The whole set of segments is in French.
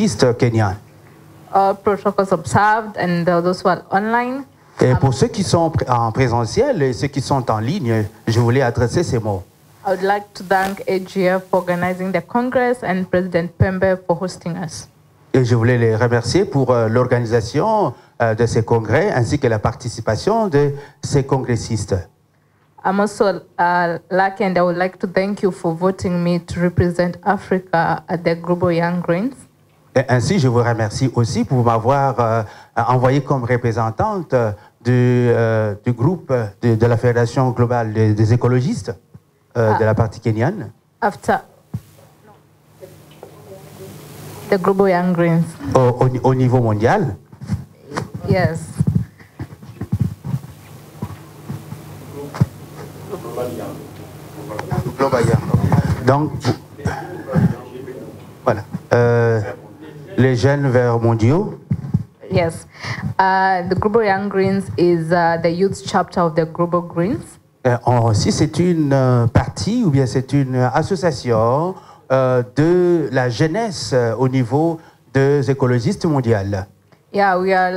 écologistes kenyans. All protocols observed and those who are online. Et pour ceux qui sont en présentiel et ceux qui sont en ligne, je voulais adresser ces mots. I would like to thank AGF for organizing the Congress and President Pembe for hosting us. Et je voulais les remercier pour l'organisation de ces congrès ainsi que la participation de ces congressistes. I'm also lucky and I would like to thank you for voting me to represent Africa at the Global Young Greens. Et ainsi, je vous remercie aussi pour m'avoir envoyé comme représentante du groupe de la Fédération globale des écologistes de la partie kenyane. After the Global Young Greens. Au niveau mondial. Yes. Global Young. Donc, voilà. Les jeunes verts mondiaux. Yes. The Global Young Greens is the youth chapter of the Global Greens. Si c'est une partie ou bien c'est une association de la jeunesse au niveau des écologistes mondiaux. Yeah, we are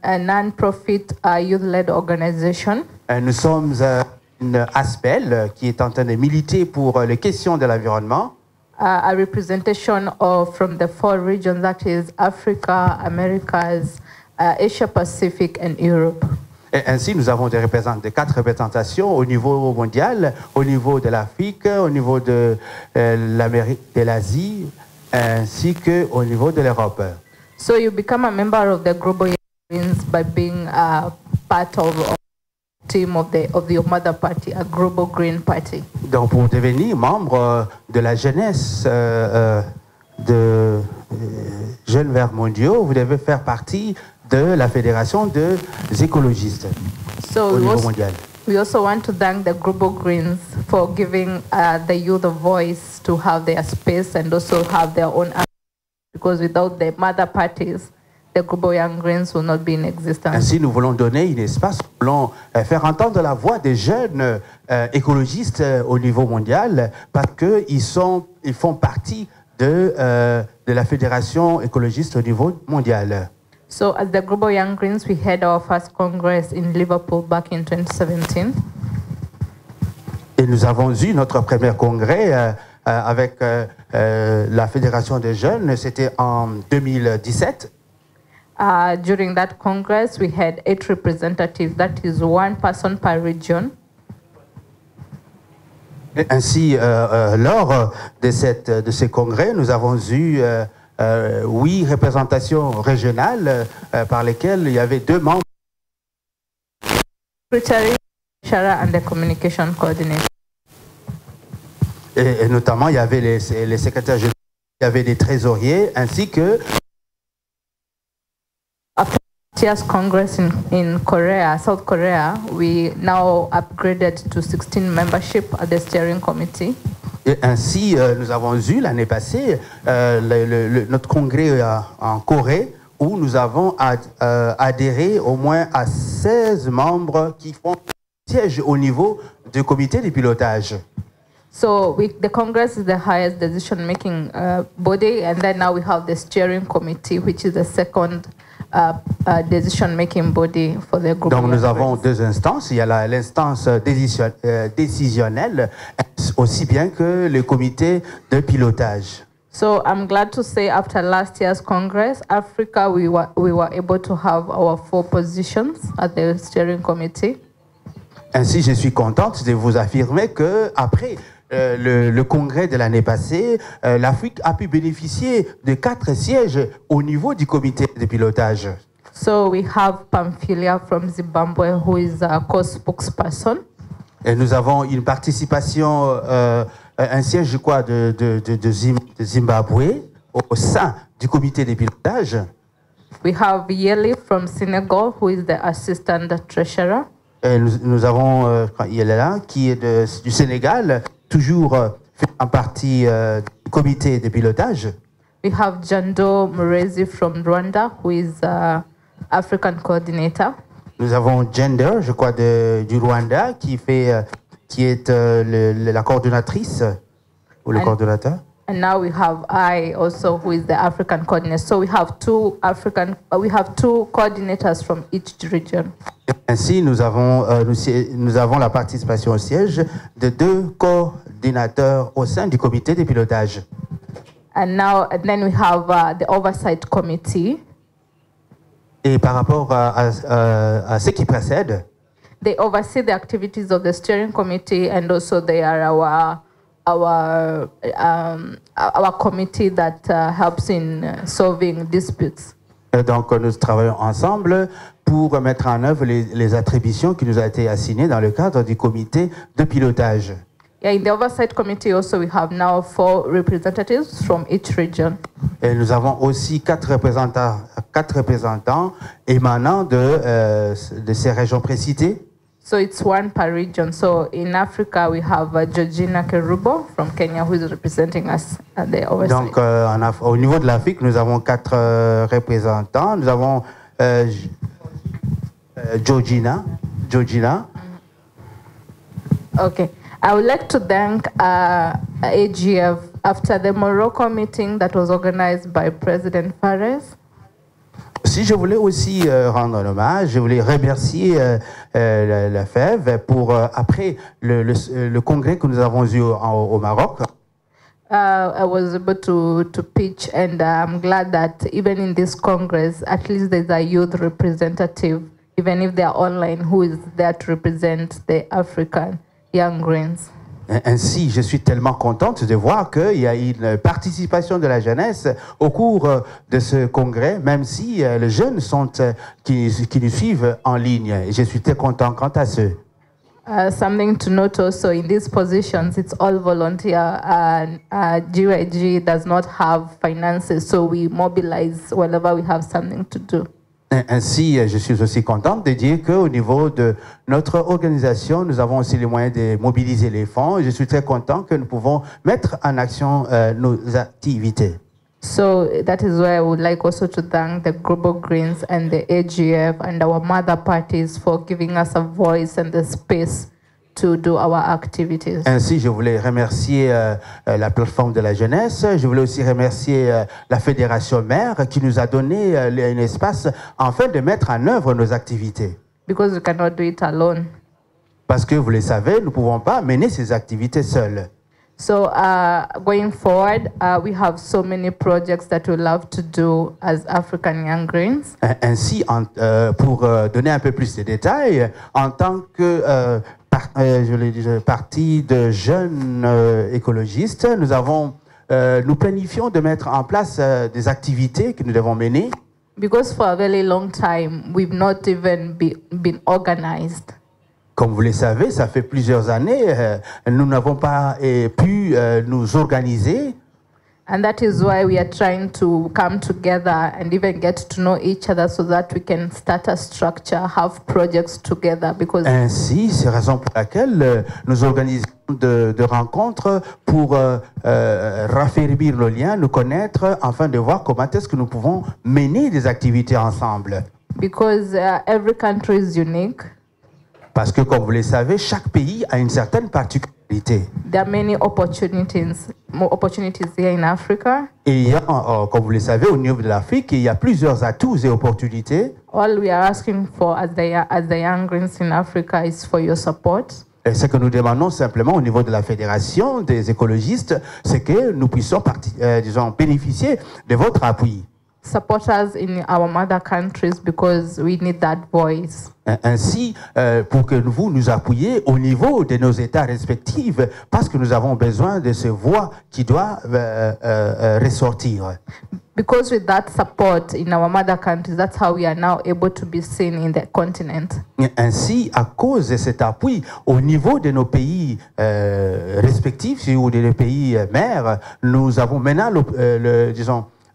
a non-profit youth-led organization. Nous sommes une ASPEL qui est en train de militer pour les questions de l'environnement. A representation from the 4 regions, that is Africa, Americas, Asia Pacific and Europe. Et ainsi, nous avons des 4 représentations au niveau mondial, au niveau de l'Afrique, au niveau de l'Amérique, de l'Asie, ainsi qu'au niveau de l'Europe. So you become a member of the Global Young Greens by being part of team of your mother party, a Global Green Party. Donc, pour devenir membre de la jeunesse de Jeunes Verts Mondiaux, vous devez faire partie de la Fédération des écologistes au niveau mondial. We also want to thank the Global Greens for giving the youth a voice to have their space and also have their own, because without the mother parties, the Global Young Greens will not be in existence. Ainsi, nous voulons donner un espace, nous voulons faire entendre la voix des jeunes écologistes au niveau mondial parce qu'ils font partie de la Fédération écologiste au niveau mondial. So as the Global Young Greens, we had our first Congress in Liverpool back in 2017. Et nous avons eu notre premier congrès avec la Fédération des jeunes, c'était en 2017. During that Congress, we had 8 representatives, that is 1 person per region. Et ainsi, lors de ces congrès, nous avons eu 8 représentations régionales par lesquelles il y avait 2 membres. Secretary, Shara and the communication coordinator. Et notamment, il y avait les secrétaires généraux, il y avait des trésoriers, ainsi que... After last year's Congress in Korea, South Korea, we now upgraded to 16 membership at the steering committee. Et ainsi, nous avons eu l'année passée notre congrès en Corée où nous avons adhéré au moins à 16 membres qui font siège au niveau du comité de pilotage. So the Congress is the highest decision-making body, and then now we have the steering committee, which is the second decision-making body for the group. Donc nous avons 2 instances. Il y a l'instance décisionnelle, aussi bien que le comité de pilotage. So I'm glad to say after last year's Congress, Africa, we were able to have our 4 positions at the steering committee. Ainsi, je suis contente de vous affirmer que après le congrès de l'année passée, l'Afrique a pu bénéficier de 4 sièges au niveau du comité de pilotage. So we have Pamphilia from Zimbabwe, who is a co-spokesperson. Et nous avons une participation, un siège, je crois, de Zimbabwe au sein du comité de pilotage. We have Yeli from Senegal, who is the assistant treasurer. Et nous avons Yelela, qui est du Sénégal, toujours fait en partie du comité de pilotage. We have Jando Murezi from Rwanda, who is African coordinator. Nous avons Gender, je crois, du Rwanda, qui est la coordonnatrice ou le coordonnateur. And now we have I also, who is the African coordinator. So we have two coordinators from each region. Ainsi, nous avons la participation au siège de 2 coordinateurs au sein du comité de pilotage. And then we have the oversight committee. Et par rapport à ce qui précède, they oversee the activities of the steering committee, and also they are our committee that helps in solving disputes. Donc, nous travaillons ensemble pour mettre en œuvre les attributions qui nous ont été assignées dans le cadre du comité de pilotage. Yeah, in the oversight committee also we have now 4 representatives from each region. Et nous avons aussi 4 représentants émanant de ces régions précitées. So it's 1 per region. So in Africa we have Georgina Kerubo from Kenya, who is representing us at the oversight. Donc au niveau de l'Afrique, nous avons 4 représentants. Nous avons Georgina. Okay. I would like to thank AGF after the Morocco meeting that was organized by President Fares. Si je voulais aussi rendre un hommage, je voulais remercier la FEV pour, après le congrès que nous avons eu au Maroc. I was able to pitch, and I'm glad that even in this Congress, at least there's a youth representative, even if they are online, who is there to represent the African Young Greens. Ainsi, je suis tellement contente de voir qu'il y a une participation de la jeunesse au cours de ce congrès, même si les jeunes sont qui nous suivent en ligne. Et je suis très content quant à ce. Something to note also, in these positions, it's all volunteer. GYG does not have finances, so we mobilize whenever we have something to do. Ainsi, je suis aussi contente de dire qu'au niveau de notre organisation, nous avons aussi les moyens de mobiliser les fonds. Et je suis très content que nous pouvons mettre en action nos activités. So that is why I would like also to thank the Global Greens and the AGF and our mother parties for giving us a voice and the space to do our activities. Ainsi, je voulais remercier la plateforme de la jeunesse. Je voulais aussi remercier la Fédération Mère qui nous a donné un espace afin de mettre en œuvre nos activités. Because we cannot do it alone. Parce que vous le savez, nous ne pouvons pas mener ces activités seuls. So going forward, we have so many projects that we love to do as African Young Greens. Ainsi, pour donner un peu plus de détails, en tant que parti de jeunes écologistes, nous planifions de mettre en place des activités que nous devons mener. Because for a very long time, we've not even been organized. Comme vous le savez, ça fait plusieurs années, nous n'avons pas pu nous organiser. And that is why we are trying to come together and even get to know each other so that we can start a structure, have projects together. Because ainsi, c'est la raison pour laquelle nous organisons de rencontres pour raffermir nos liens, nous connaître, afin de voir comment est-ce que nous pouvons mener des activités ensemble. Because every country is unique. Parce que, comme vous le savez, chaque pays a une certaine particularité. There are many opportunities here in Africa. Et il y a, comme vous le savez, au niveau de l'Afrique, il y a plusieurs atouts et opportunités. All we are asking for as the Young Greens in Africa is for your support. Et ce que nous demandons simplement au niveau de la Fédération des écologistes, c'est que nous puissions bénéficier de votre appui. Support us in our mother countries because we need that voice. Ainsi, pour que vous nous appuyiez au niveau de nos États respectifs, parce que nous avons besoin de ces voix qui doivent ressortir. Because with that support in our mother countries, that's how we are now able to be seen in the continent. Ainsi, à cause de cet appui au niveau de nos pays respectifs ou de nos pays mères, nous avons maintenant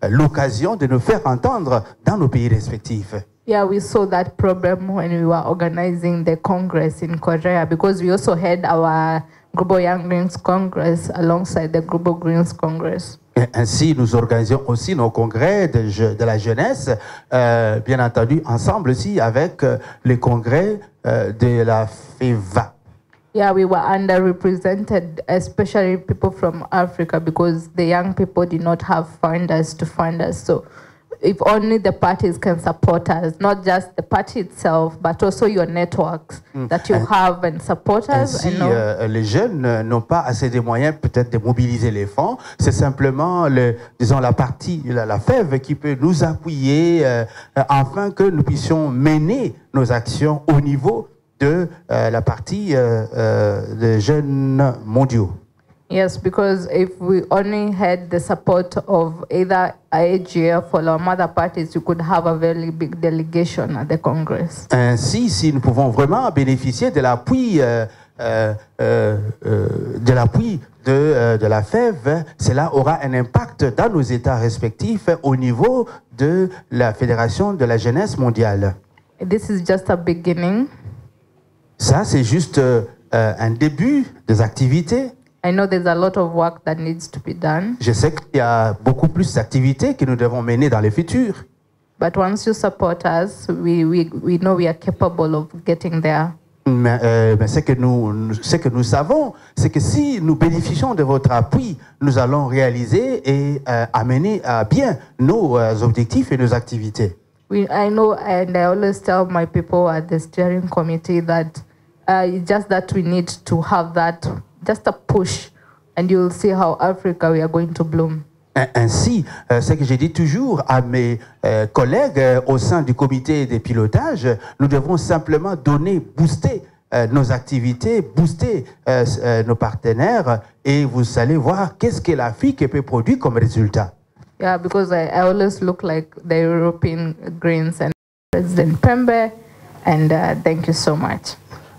l'occasion de nous faire entendre dans nos pays respectifs. Yeah, we saw that problem when we were organizing the Congress in Korea, because we also had our Global Young Greens Congress alongside the Global Greens Congress. Ainsi, nous organisons aussi nos congrès de la jeunesse, bien entendu, ensemble aussi avec les congrès de la FEVA. Yeah, we were underrepresented, especially people from Africa, because the young people did not have funders to fund us. So if only the parties can support us, not just the party itself, but also your networks that you have and support us. Ainsi, les jeunes n'ont pas assez de moyens peut-être de mobiliser les fonds. C'est simplement, disons, la partie, la FEV qui peut nous appuyer afin que nous puissions mener nos actions au niveau de la partie des jeunes mondiaux. Yes, because if we only had the support of either AGF or our mother parties, you could have a very big delegation at the Congress. Ainsi, si nous pouvons vraiment bénéficier de l'appui de la FEV, cela aura un impact dans nos États respectifs au niveau de la Fédération de la jeunesse mondiale. This is just a beginning. Ça, c'est juste un début des activités. I know there's a lot of work that needs to be done. Je sais qu'il y a beaucoup plus d'activités que nous devons mener dans le futur. But once you support us, we know we are capable of getting there. Mais ce que nous savons, c'est que si nous bénéficions de votre appui, nous allons réaliser et amener à bien nos objectifs et nos activités. I know, and I always tell my people at the steering committee that it's just that we need to have that, just a push, and you'll see how Africa we are going to bloom. Ainsi, ce que je dis toujours à mes collègues au sein du comité de pilotage, nous devons simplement booster nos activités, booster nos partenaires, et vous allez voir qu'est-ce que l'Afrique peut produire comme résultat. Yeah, because I always look like the European Greens and President Pembe, and thank you so much.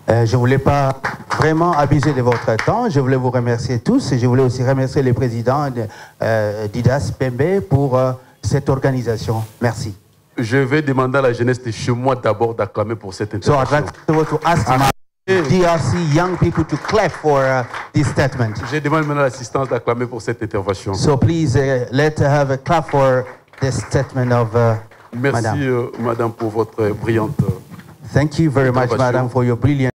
Je ne voulais pas vraiment abuser de votre temps. Je voulais vous remercier tous et je voulais aussi remercier le président Didas Pembe pour cette organisation. Merci. Je vais demander à la jeunesse de chez moi d'abord d'acclamer pour cette intervention. So I'd like to ask my DRC young people to clap for this statement. Je demande maintenant l'assistance d'acclamer pour cette intervention. So please let's have a clap for this statement of Merci, Madame. Madame, pour votre brillante. Thank you very much, Madam, for your brilliant